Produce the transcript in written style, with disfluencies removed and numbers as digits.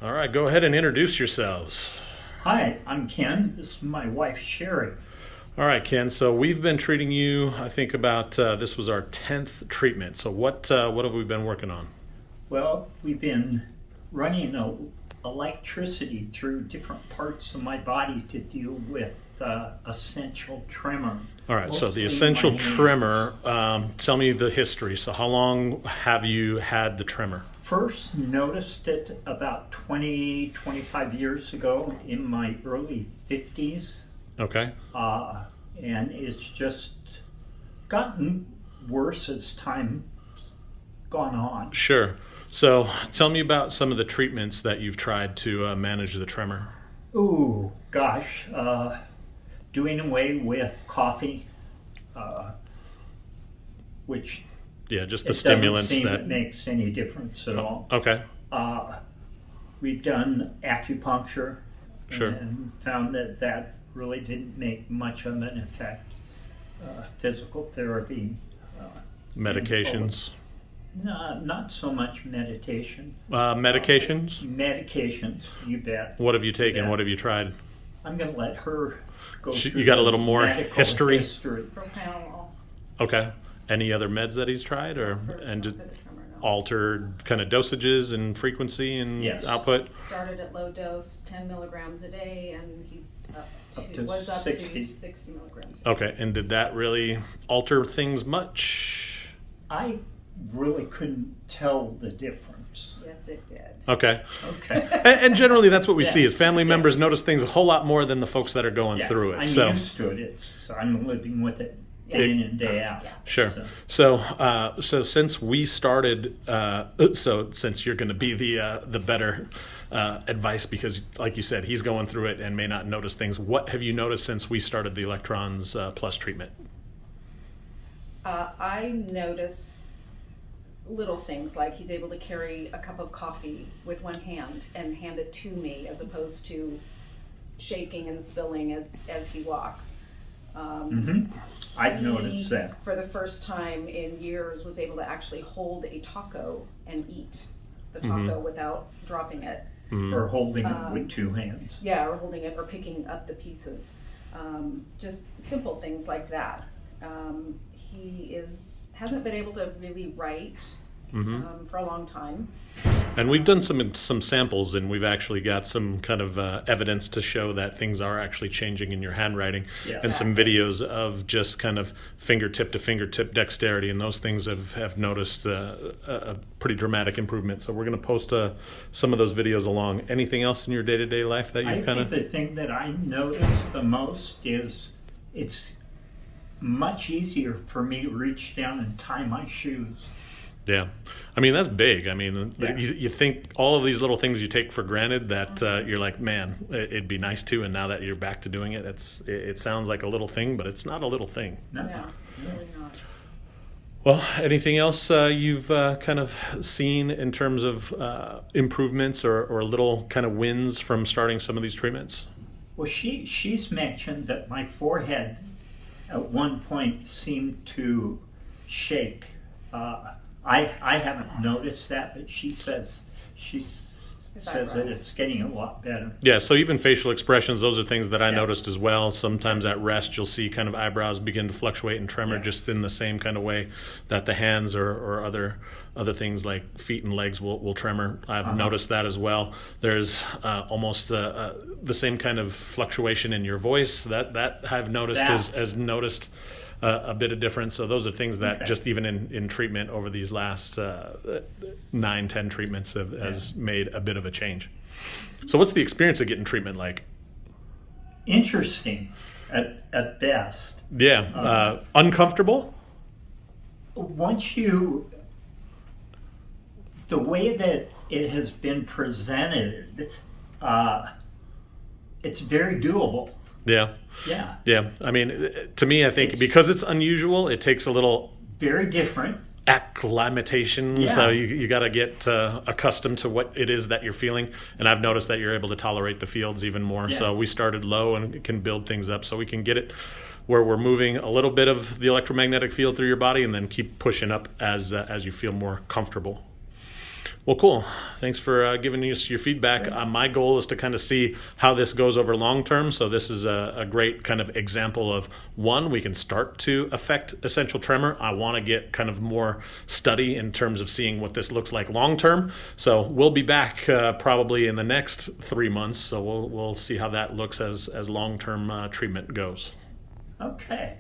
All right, go ahead and introduce yourselves. Hi, I'm Ken. This is my wife, Sherry. All right, Ken. So we've been treating you. I think about this was our 10th treatment. So what have we been working on? Well, we've been running electricity through different parts of my body to deal with essential tremor. All right. So the Mostly essential my hands. tremor. Tell me the history. So how long have you had the tremor? First noticed it about 25 years ago in my early 50s. Okay. And it's just gotten worse as time gone on. Sure. So tell me about some of the treatments that you've tried to manage the tremor. Ooh, gosh, doing away with coffee, which Yeah, just the it doesn't stimulants seem that. it makes any difference at all. Okay. We've done acupuncture Sure. and found that that really didn't make much of an effect. Physical therapy. Medications. No, not so much meditation. Medications. Medications, you bet. What have you taken? Yeah. What have you tried? I'm going to let her go You through got a the little more medical history? Propranolol Okay. Any other meds that he's tried, or and just for the tremor, no. altered kind of dosages and frequency and Yes. output? Started at low dose, 10 milligrams a day, and he's Up to was up 60. to 60 milligrams. Okay. And did that really alter things much? I really couldn't tell the difference. Yes, it did. Okay. Okay. And generally, that's what we Yeah. see is family members notice things a whole lot more than the folks that are going Yeah, through it. I'm So used to it. I'm living with it day in and day out. Yeah. sure. So since we started, so since you're going to be the better advice, because like you said, he's going through it and may not notice things. What have you noticed since we started the Electrons Plus treatment? I notice little things like he's able to carry a cup of coffee with one hand and hand it to me as opposed to shaking and spilling as he walks. I've He, noticed that. for the first time in years, was able to actually hold a taco and eat the taco without dropping it. Or holding it with two hands. Yeah, or holding it or picking up the pieces. Just simple things like that. He hasn't been able to really write for a long time. And we've done some samples, and we've actually got some kind of evidence to show that things are actually changing in your handwriting, Yes. and some videos of just kind of fingertip to fingertip dexterity, and those things have noticed a pretty dramatic improvement. So we're going to post some of those videos along. Anything else in your day-to-day life that I you've kind think of... the thing that I notice the most is it's much easier for me to reach down and tie my shoes. Yeah, I mean, that's big. I mean, Yeah. you think all of these little things you take for granted that you're like, man, it'd be nice to, and now that you're back to doing it, it sounds like a little thing, but it's not a little thing. No. Yeah, it's really not. Well, anything else you've kind of seen in terms of improvements or little kind of wins from starting some of these treatments? Well, she's mentioned that my forehead at one point seemed to shake. I haven't noticed that, but she says that eyebrows. it's getting a lot better. Yeah, so even facial expressions, those are things that I Yeah. noticed as well. Sometimes at rest, you'll see kind of eyebrows begin to fluctuate and tremor Yeah. just in the same kind of way that the hands or other things like feet and legs will tremor. I've noticed that as well. There's almost the same kind of fluctuation in your voice that I've noticed That. has noticed a bit of difference. So those are things that Okay. just even in treatment over these last 9-10 treatments has made a bit of a change. So what's the experience of getting treatment like? Interesting at best. Yeah, uncomfortable? Once the way that it has been presented, it's very doable. Yeah. Yeah, Yeah. I mean, to me, I think It's- because it's unusual, it takes a little very different. acclimatation. Yeah. So you got to get accustomed to what it is that you're feeling. And I've noticed that you're able to tolerate the fields even more. Yeah. So we started low and can build things up so we can get it where we're moving a little bit of the electromagnetic field through your body and then keep pushing up as you feel more comfortable. Well, cool. Thanks for giving us your feedback. My goal is to kind of see how this goes over long term. So this is a great kind of example of one, we can start to affect essential tremor. I want to get kind of more study in terms of seeing what this looks like long term. So we'll be back probably in the next 3 months. So we'll see how that looks as long term treatment goes. Okay.